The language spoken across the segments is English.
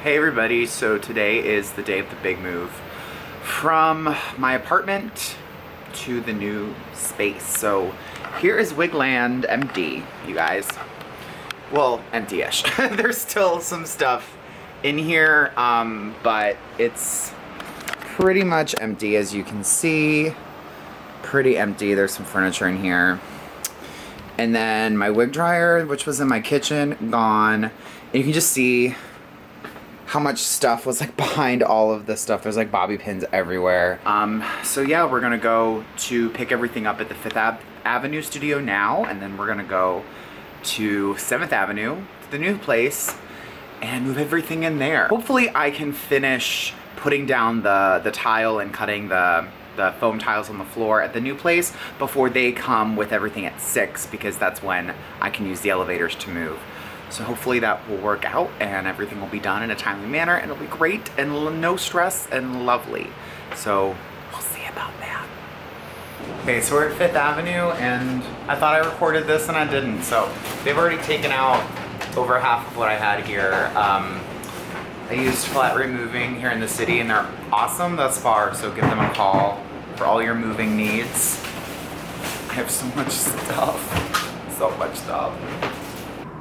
Hey everybody, so today is the day of the big move from my apartment to the new space. So here is Wigland empty, you guys. Well, empty-ish. There's still some stuff in here, but it's pretty much empty as you can see. Pretty empty. There's some furniture in here. And then my wig dryer, which was in my kitchen, gone. And you can just see how much stuff was like behind all of this stuff. There's like bobby pins everywhere. So yeah, we're gonna go to pick everything up at the 5th Avenue studio now, and then we're gonna go to 7th Avenue, to the new place, and move everything in there. Hopefully I can finish putting down the tile and cutting the foam tiles on the floor at the new place before they come with everything at 6, because that's when I can use the elevators to move. So hopefully that will work out and everything will be done in a timely manner and it'll be great and no stress and lovely. So we'll see about that. Okay, so we're at 5th Avenue and I thought I recorded this and I didn't. So they've already taken out over half of what I had here. I used flat removing here in the city and they're awesome thus far, so give them a call for all your moving needs. I have so much stuff, so much stuff.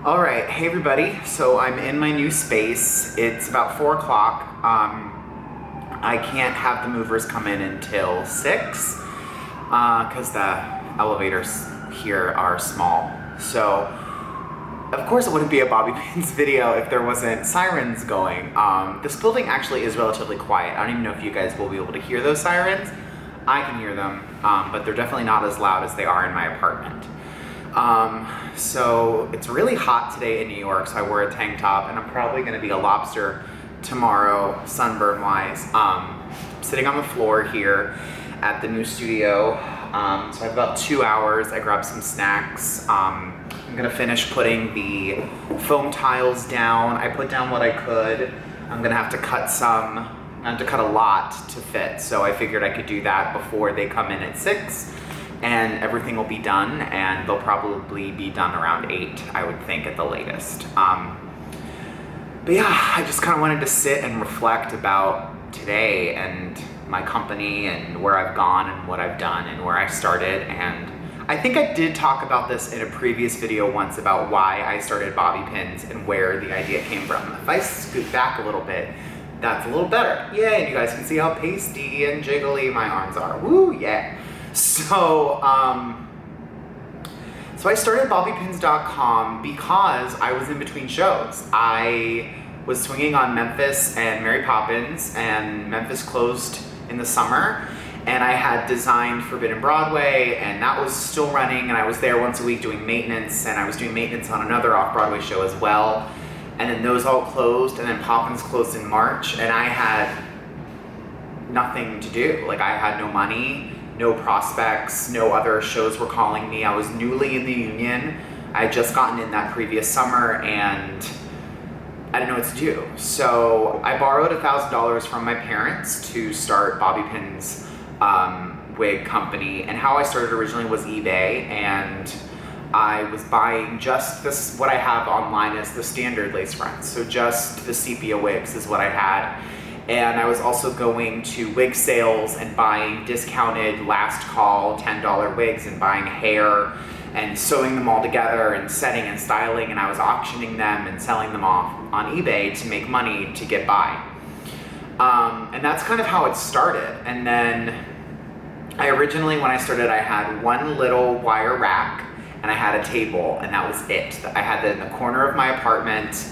All right, hey everybody, so I'm in my new space. It's about 4 o'clock. I can't have the movers come in until 6 because the elevators here are small. So, of course it wouldn't be a bobby pins video if there wasn't sirens going. This building actually is relatively quiet. I don't even know if you guys will be able to hear those sirens. I can hear them, but they're definitely not as loud as they are in my apartment. So it's really hot today in New York, so I wore a tank top and I'm probably gonna be a lobster tomorrow, sunburn wise. Sitting on the floor here at the new studio. So I have about 2 hours. I grabbed some snacks. I'm gonna finish putting the foam tiles down. I put down what I could. I'm gonna have to cut some. I have to cut a lot to fit, so I figured I could do that before they come in at 6. And everything will be done, and they'll probably be done around 8, I would think, at the latest. But yeah, I just kind of wanted to sit and reflect about today and my company and where I've gone and what I've done and where I started. And I think I did talk about this in a previous video once about why I started bobby pins and where the idea came from. If I scoot back a little bit, that's a little better. Yay, and you guys can see how pasty and jiggly my arms are. Woo, yeah. So I started bobbypins.com because I was in between shows. I was swinging on Memphis and Mary Poppins, and Memphis closed in the summer, and I had designed Forbidden Broadway, and that was still running, and I was there once a week doing maintenance, and I was doing maintenance on another off-Broadway show as well, and then those all closed, and then Poppins closed in March, and I had nothing to do. Like, I had no money, no prospects, no other shows were calling me. I was newly in the union. I had just gotten in that previous summer and I didn't know what to do. So I borrowed $1,000 from my parents to start Bobby Pin's wig company. And how I started originally was eBay, and I was buying just this, what I have online is the standard lace fronts. So just the sepia wigs is what I had. And I was also going to wig sales and buying discounted last call $10 wigs and buying hair and sewing them all together and setting and styling, and I was auctioning them and selling them off on eBay to make money to get by. And that's kind of how it started. And then I originally, when I started, I had one little wire rack and I had a table, and that was it. I had that in the corner of my apartment,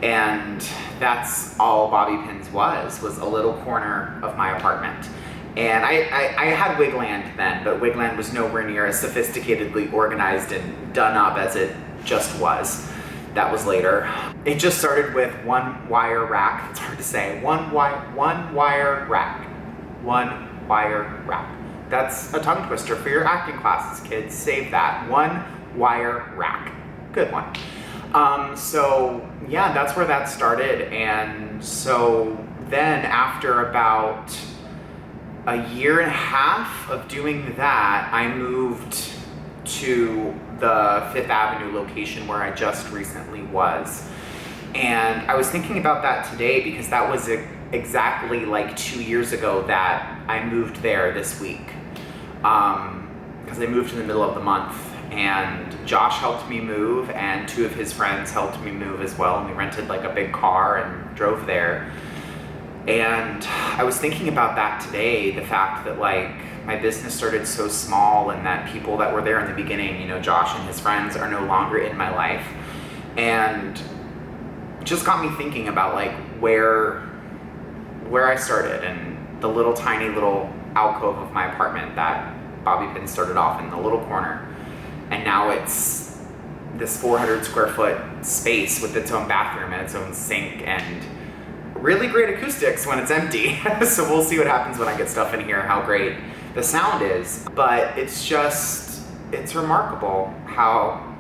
and that's all bobby pins was a little corner of my apartment. And I had Wigland then, but Wigland was nowhere near as sophisticatedly organized and done up as it just was. That was later. It just started with one wire rack. It's hard to say. One wire rack. One wire rack. That's a tongue twister for your acting classes, kids. Save that. One wire rack. Good one. So yeah, that's where that started. And so then after about a year and a half of doing that, I moved to the 5th Avenue location where I just recently was. And I was thinking about that today because that was exactly like 2 years ago that I moved there this week. Because I moved in the middle of the month, and Josh helped me move, and 2 of his friends helped me move as well, and we rented like a big car and drove there. And I was thinking about that today, the fact that like my business started so small, and that people that were there in the beginning, you know, Josh and his friends, are no longer in my life. And it just got me thinking about like where I started, and the little tiny little alcove of my apartment that bobby pin started off in, the little corner. And now it's this 400 square foot space with its own bathroom and its own sink and really great acoustics when it's empty. So we'll see what happens when I get stuff in here, how great the sound is. But it's remarkable how,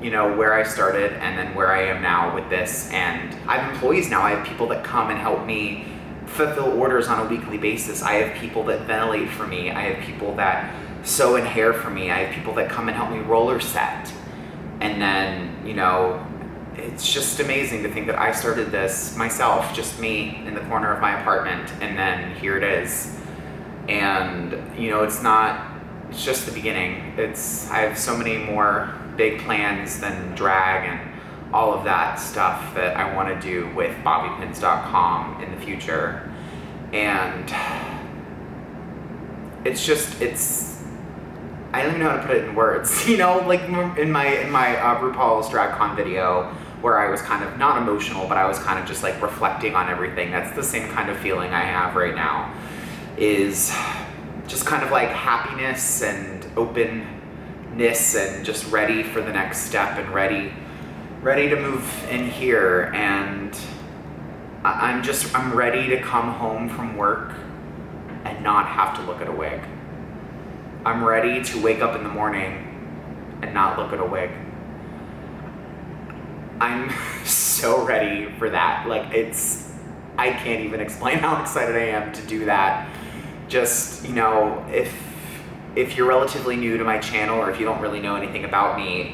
you know, where I started and then where I am now with this. And I have employees now. I have people that come and help me fulfill orders on a weekly basis. I have people that ventilate for me. I have people that sew and hair for me. I have people that come and help me roller set. And then, you know, it's just amazing to think that I started this myself, just me in the corner of my apartment, and then here it is. And, you know, it's just the beginning. I have so many more big plans than drag and all of that stuff that I want to do with bobbypins.com in the future. And I don't even know how to put it in words. You know, like in my RuPaul's DragCon video, where I was kind of not emotional, but I was kind of just like reflecting on everything. That's the same kind of feeling I have right now, is just kind of like happiness and openness and just ready for the next step and ready to move in here. And I'm ready to come home from work and not have to look at a wig. I'm ready to wake up in the morning and not look at a wig. I'm so ready for that. Like, I can't even explain how excited I am to do that. Just, you know, if you're relatively new to my channel, or if you don't really know anything about me,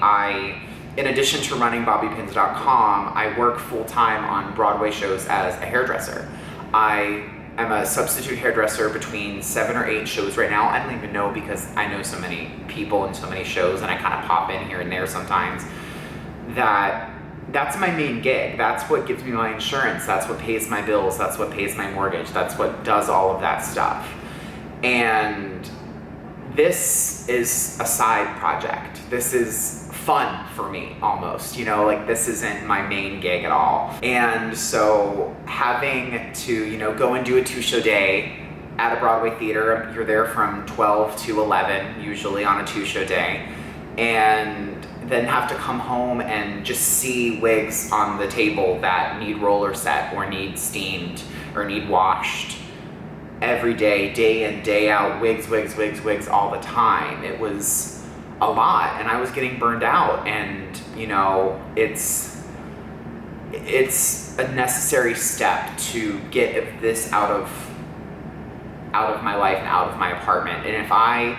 in addition to running bobbypins.com, I work full-time on Broadway shows as a hairdresser. I am a substitute hairdresser between 7 or 8 shows right now. I don't even know, because I know so many people and so many shows, and I kind of pop in here and there sometimes. That's my main gig. That's what gives me my insurance. That's what pays my bills. That's what pays my mortgage. That's what does all of that stuff. And this is a side project. This is fun for me, almost, you know, like this isn't my main gig at all. And so having to, you know, go and do a 2-show day at a Broadway theater, you're there from 12 to 11, usually on a 2-show day, and then have to come home and just see wigs on the table that need roller set or need steamed or need washed every day in, day out, wigs all the time. It was a lot, and I was getting burned out. And, you know, it's a necessary step to get this out of my life and out of my apartment. And if I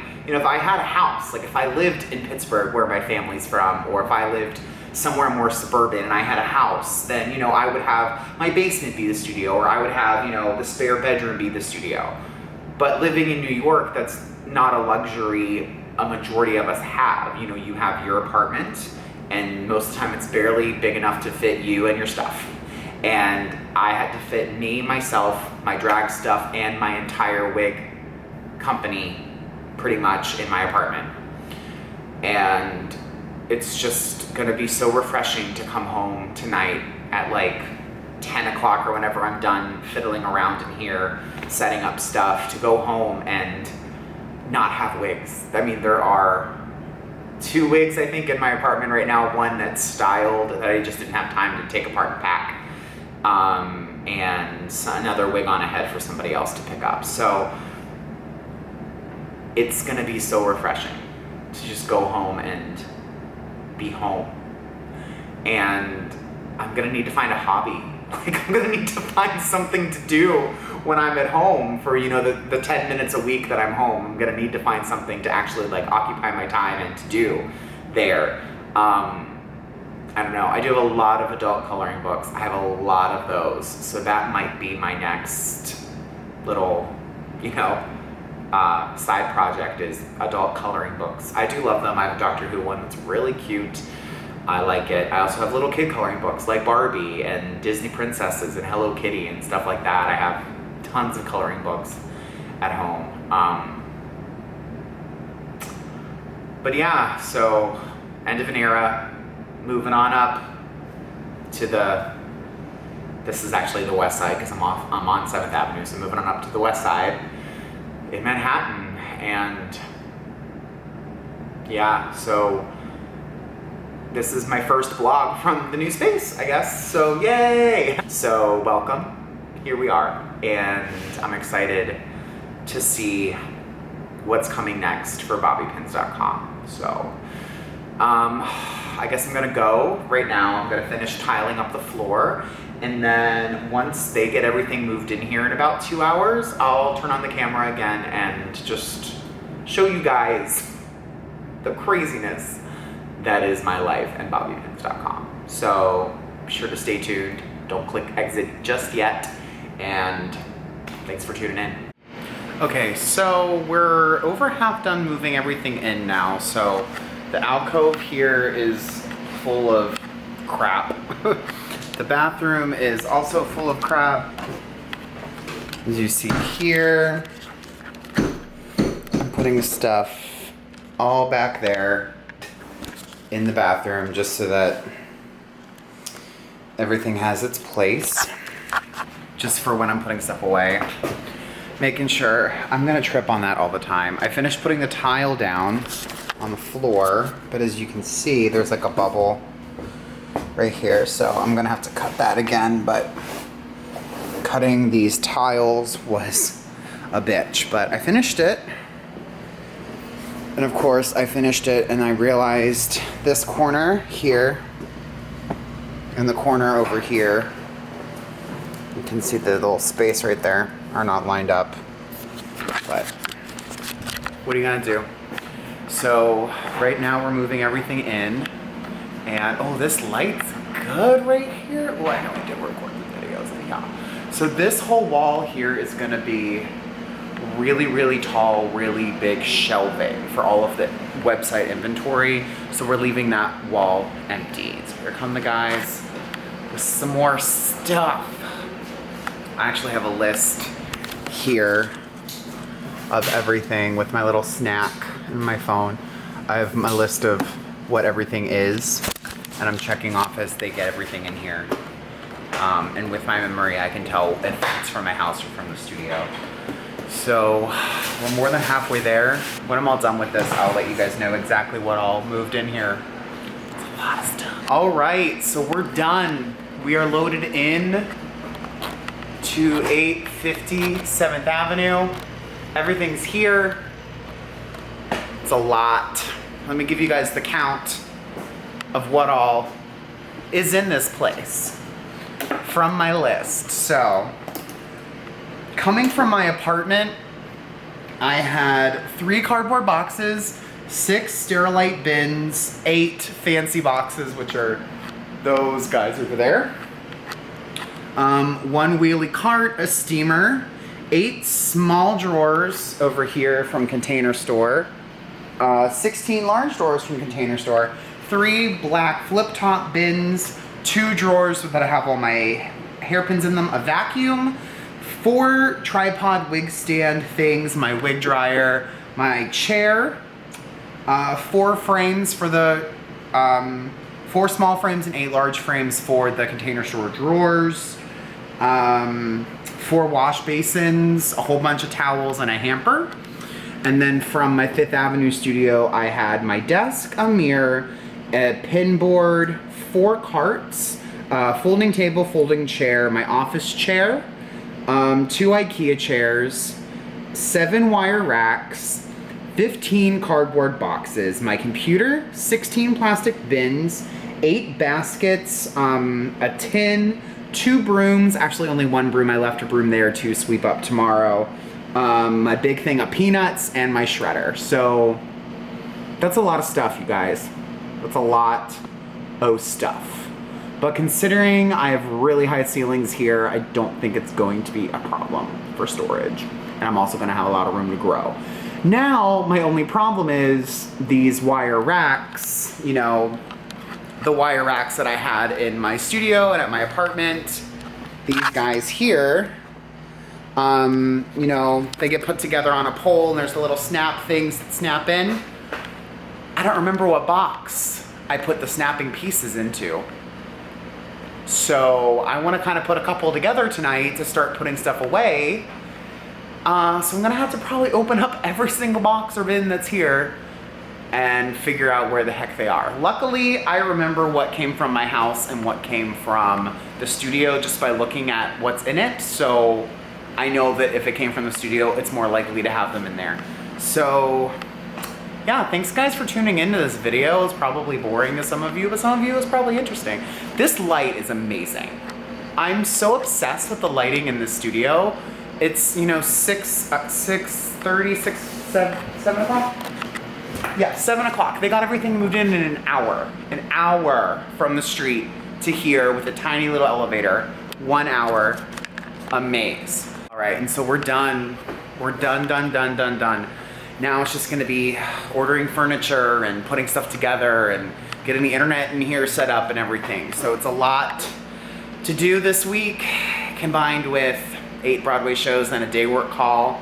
had a house, like if I lived in Pittsburgh where my family's from, or if I lived somewhere more suburban and I had a house, then, you know, I would have my basement be the studio, or I would have, you know, the spare bedroom be the studio. But living in New York, that's not a luxury a majority of us have. You know, you have your apartment, and most of the time it's barely big enough to fit you and your stuff. And I had to fit me, myself, my drag stuff, and my entire wig company pretty much in my apartment. And it's just gonna be so refreshing to come home tonight at like 10 o'clock or whenever I'm done fiddling around in here, setting up stuff, to go home and not have wigs. I mean, there are 2 wigs, I think, in my apartment right now. One that's styled that I just didn't have time to take apart and pack. And another wig on a head for somebody else to pick up. So it's gonna be so refreshing to just go home and be home. And I'm gonna need to find a hobby. Like, I'm gonna need to find something to do when I'm at home for, you know, the 10 minutes a week that I'm home. I'm gonna need to find something to actually like occupy my time and to do there. I don't know. I do have a lot of adult coloring books. I have a lot of those. So that might be my next little, you know, side project is adult coloring books. I do love them. I have a Doctor Who one that's really cute. I like it. I also have little kid coloring books like Barbie and Disney princesses and Hello Kitty and stuff like that. I have tons of coloring books at home. But yeah, so end of an era, moving on up to this is actually the west side because I'm on 7th Avenue, so moving on up to the west side in Manhattan. And yeah, so this is my first vlog from the new space, I guess, so yay! So welcome, here we are, and I'm excited to see what's coming next for bobbypins.com. So, I guess I'm gonna go right now. I'm gonna finish tiling up the floor, and then once they get everything moved in here in about 2 hours, I'll turn on the camera again and just show you guys the craziness that is my life and bobbypins.com. So be sure to stay tuned. Don't click exit just yet, and thanks for tuning in. Okay, so we're over half done moving everything in now. So the alcove here is full of crap. The bathroom is also full of crap. As you see here, I'm putting stuff all back there in the bathroom just so that everything has its place, just for when I'm putting stuff away. Making sure, I'm gonna trip on that all the time. I finished putting the tile down on the floor, but as you can see, there's like a bubble right here, so I'm gonna have to cut that again, but cutting these tiles was a bitch, but I finished it. And of course, I finished it and I realized this corner here and the corner over here, you can see the little space right there, are not lined up, but what are you gonna do? So right now we're moving everything in, and oh, this light's good right here. Well, I know I did record the videos anyhow. So this whole wall here is gonna be really, really tall, really big shelving for all of the website inventory. So we're leaving that wall empty. So here come the guys with some more stuff. I actually have a list here of everything with my little snack in my phone. I have my list of what everything is, and I'm checking off as they get everything in here. And with my memory, I can tell if it's from my house or from the studio. So we're more than halfway there. When I'm all done with this, I'll let you guys know exactly what all moved in here. It's a lot of stuff. All right, so we're done. We are loaded in to 850 7th Avenue. Everything's here. It's a lot. Let me give you guys the count of what all is in this place from my list. So, coming from my apartment, I had 3 cardboard boxes, 6 Sterilite bins, 8 fancy boxes, which are those guys over there. 1 wheelie cart, a steamer, 8 small drawers over here from Container Store, 16 large drawers from Container Store, 3 black flip-top bins, 2 drawers that I have all my hairpins in them, a vacuum, 4 tripod wig stand things, my wig dryer, my chair, 4 frames for the, 4 small frames and 8 large frames for the Container Store drawers, 4 wash basins, a whole bunch of towels, and a hamper. And then from my 5th Avenue studio, I had my desk, a mirror, a pin board, 4 carts, folding table, folding chair, my office chair, 2 IKEA chairs, 7 wire racks, 15 cardboard boxes, my computer, 16 plastic bins, 8 baskets, a tin, 2 brooms, actually only 1 broom, I left a broom there to sweep up tomorrow, my big thing of peanuts, and my shredder. So that's a lot of stuff, you guys. That's a lot stuff. But considering I have really high ceilings here, I don't think it's going to be a problem for storage. And I'm also gonna have a lot of room to grow. Now, my only problem is these wire racks, you know, the wire racks that I had in my studio and at my apartment. These guys here, you know, they get put together on a pole and there's the little snap things that snap in. I don't remember what box I put the snapping pieces into. So I want to kind of put a couple together tonight to start putting stuff away. So I'm gonna have to probably open up every single box or bin that's here and figure out where the heck they are. Luckily, I remember what came from my house and what came from the studio just by looking at what's in it. So I know that if it came from the studio, it's more likely to have them in there. So yeah, thanks guys for tuning into this video. It's probably boring to some of you, but some of you it's probably interesting. This light is amazing. I'm so obsessed with the lighting in the studio. It's, you know, 6:30, 7 o'clock? Yeah, 7 o'clock. They got everything moved in an hour. An hour from the street to here with a tiny little elevator. 1 hour, a maze. All right, and so we're done. We're done. Now it's just gonna be ordering furniture and putting stuff together and getting the internet in here set up and everything. So it's a lot to do this week, combined with 8 Broadway shows and a day work call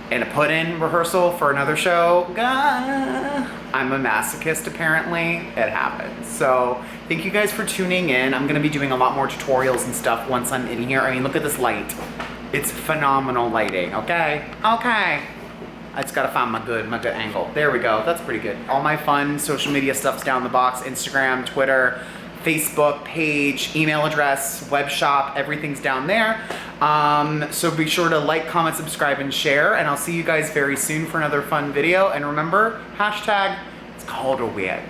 and a put-in rehearsal for another show. I'm a masochist apparently, it happens. So thank you guys for tuning in. I'm gonna be doing a lot more tutorials and stuff once I'm in here. I mean, look at this light. It's phenomenal lighting, okay? Okay. I just gotta find my good angle. There we go, that's pretty good. All my fun social media stuff's down in the box. Instagram, Twitter, Facebook page, email address, web shop, everything's down there. So be sure to like, comment, subscribe, and share, and I'll see you guys very soon for another fun video. And remember, hashtag, it's called a wig.